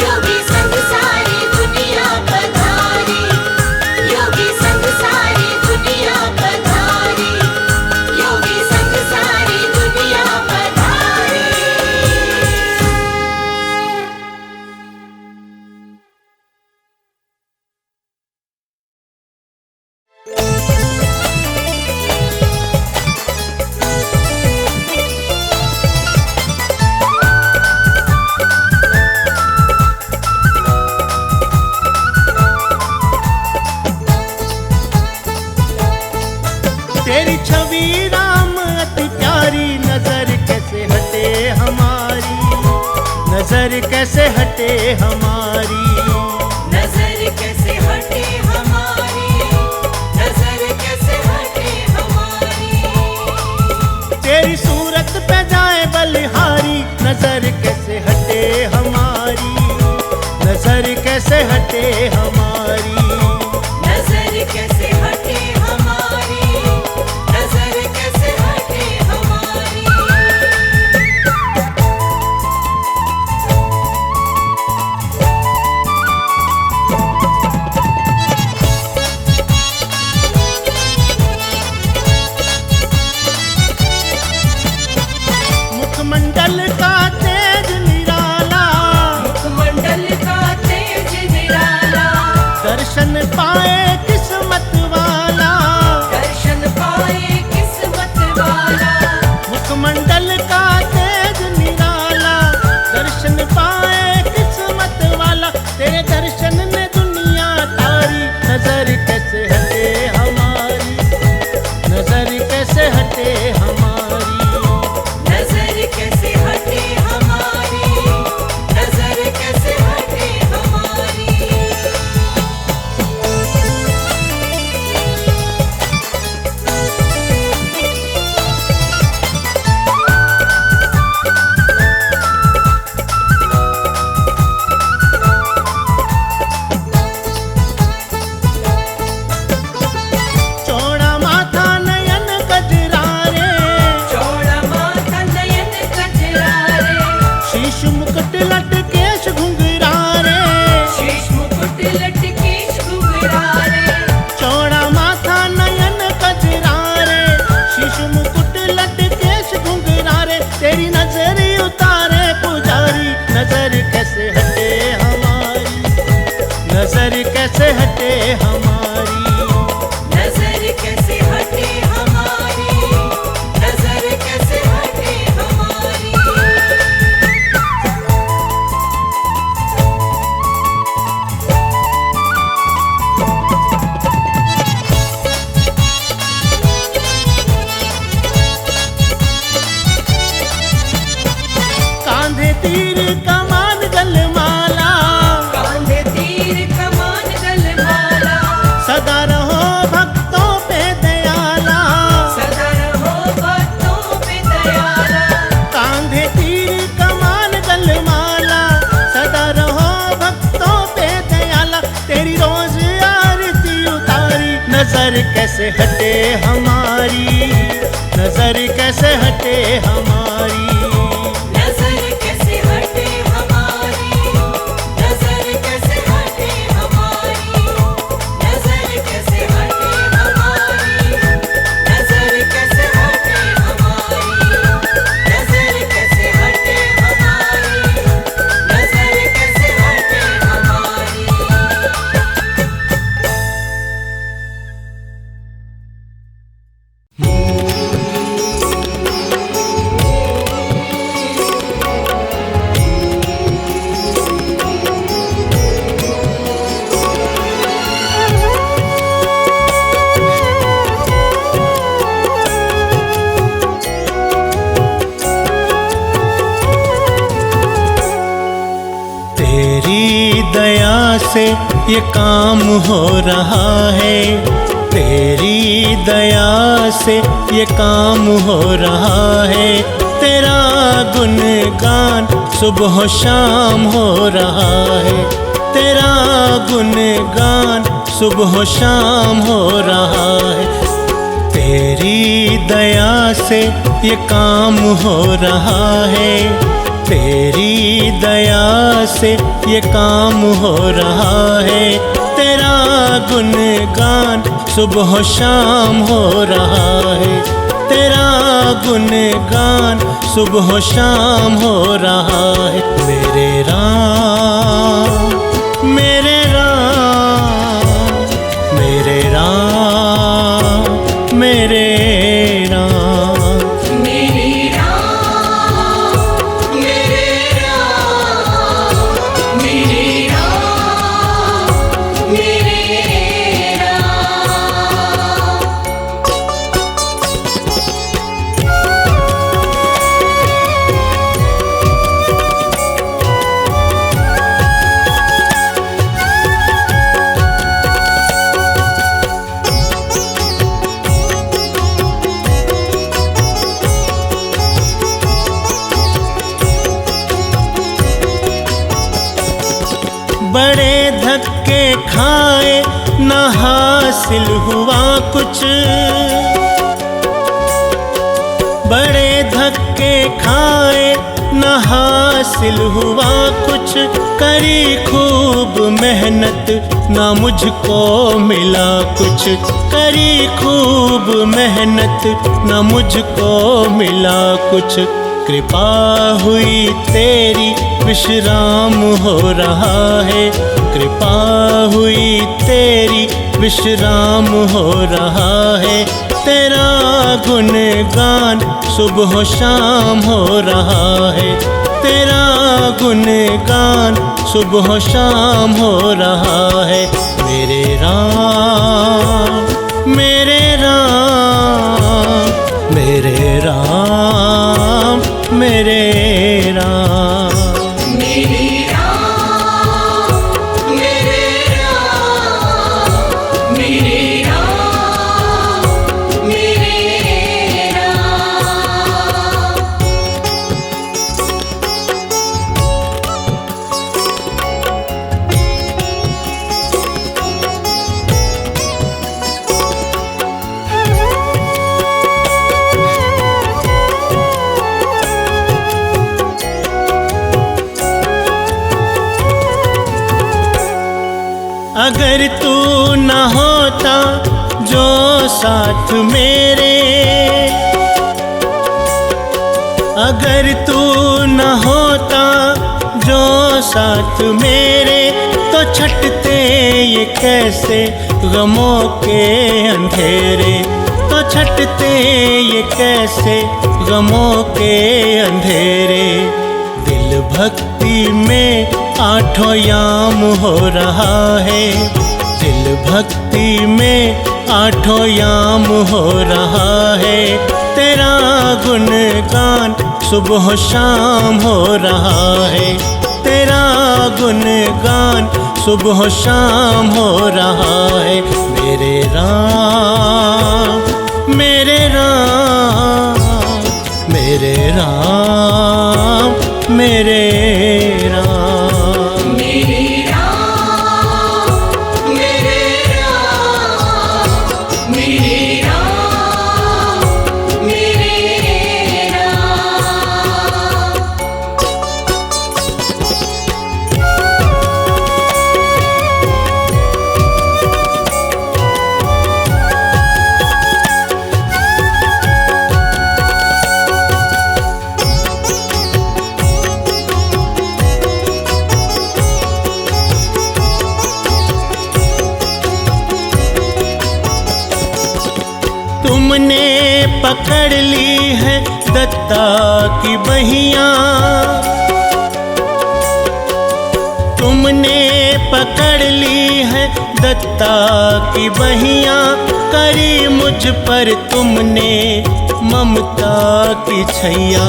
योगी संग सारी दुनिया पधारी, योगी संग सारी दुनिया पधारी, योगी संग सारी दुनिया पधारी। तेरी छवि राम अति प्यारी, नजर कैसे हटे हमारी, नजर कैसे हटे हमारी। नजर कैसे हटे हमारी, नजर कैसे हटे हमारी। तेरी सूरत पे जाए बलिहारी, नजर कैसे हटे हमारी, नजर कैसे हटे हमारी। नजर कैसे हटे हमारी, नजर कैसे हटे हमारी। मुखमंडल का तेज निराला, मुखमंडल का तेज निराला, दर्शन पाए किस्मत वाला, दर्शन पाए किस्मत वाला। मुखमंडल का तेज निराला, दर्शन पाए किस्मत वाला। तेरे दर्शन ने दुनिया तारी, नजर कैसे हटे हमारी, नजर कैसे हटे हमारी। नजर कैसे हटे हमारी, नजर कैसे हटे हमारी। चौड़ा माथा नयन गजरारे, चौड़ा माथा नयन कजरारे, शीश मुकुट लटकेश घुंघरारे। शीश मुकुट लटकेश घुंघरारे। चौड़ा माथा नयन गजरारे, शीश मुकुट लटकेश घुंघरारे। तेरी नजर उतारे पुजारी, नजर कैसे हटे हमारी, नजर कैसे हटे हमारी। नजर कैसे हटे हमारी, नजर कैसे हटे हमारी। कांधे तीर कमान गलमाला, कांधे तीर कमान गलमाला, सदा रहो भक्तों पे दयाला। सदा रहो भक्तों पे दयाला। कांधे तीर कमान गलमाला, सदा रहो भक्तों पे दयाला। तेरी रोज आरती उतारी, नजर कैसे हटे हमारी, नजर कैसे हटे हमारी। नजर कैसे हटे हमारी, नजर कैसे हटे हमारी। नजर कैसे हटे हमारी, नजर कैसे हटे हमारी। नजर कैसे हटे हमारी, नजर कैसे हटे हमारी। तेरी दया से ये काम हो रहा है, तेरी दया से ये काम हो रहा है। तेरा गुणगान सुबह शाम हो रहा है, तेरा गुणगान सुबह शाम हो रहा है। तेरी दया से ये काम हो रहा है, तेरी दया से ये काम हो रहा है। तेरा गुणगान सुबह शाम हो रहा है, तेरा गुणगान सुबह शाम हो रहा है। मेरे राम मेरे राम मेरे राम मेरे राम बड़े धक्के खाए न हासिल हुआ कुछ, बड़े धक्के खाए न हासिल हुआ कुछ। करी खूब मेहनत ना मुझको मिला कुछ, करी खूब मेहनत ना मुझको मिला कुछ। कृपा हुई तेरी विश्राम हो रहा है, कृपा हुई तेरी विश्राम हो रहा है। तेरा गुणगान सुबह शाम हो रहा है, तेरा गुणगान सुबह शाम हो रहा है। मेरे राम मेरे राम मेरे राम मेरे राम अगर तू न होता जो साथ मेरे, अगर तू न होता जो साथ मेरे, तो छटते ये कैसे गमों के अंधेरे, तो छटते ये कैसे गमों के अंधेरे। दिल भक्ति में आठों याम हो रहा है, दिल भक्ति में आठों याम हो रहा है। तेरा गुणगान सुबह शाम हो रहा है, तेरा गुणगान सुबह शाम हो रहा है। मेरे राम मेरे राम मेरे राम मेरे राम तुमने पकड़ ली है दत्ता की बहियां, तुमने पकड़ ली है दत्ता की बहियां। करी मुझ पर तुमने ममता की छैया,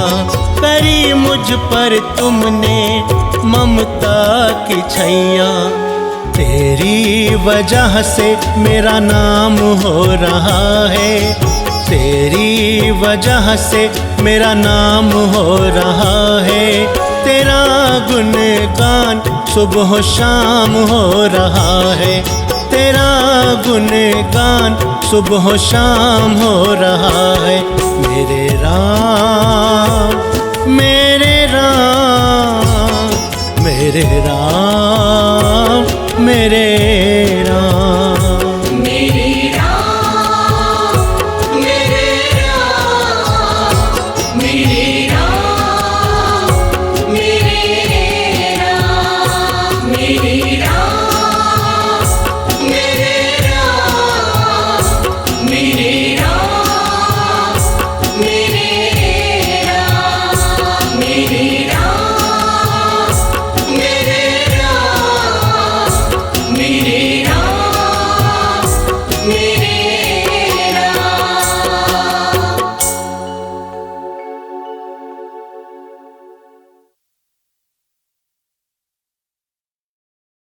करी मुझ पर तुमने ममता की छैया। तेरी वजह से मेरा नाम हो रहा है, तेरी वजह से मेरा नाम हो रहा है। तेरा गुणगान सुबह शाम हो रहा है, तेरा गुणगान सुबह शाम हो रहा है। मेरे राम मेरे राम मेरे राम मेरे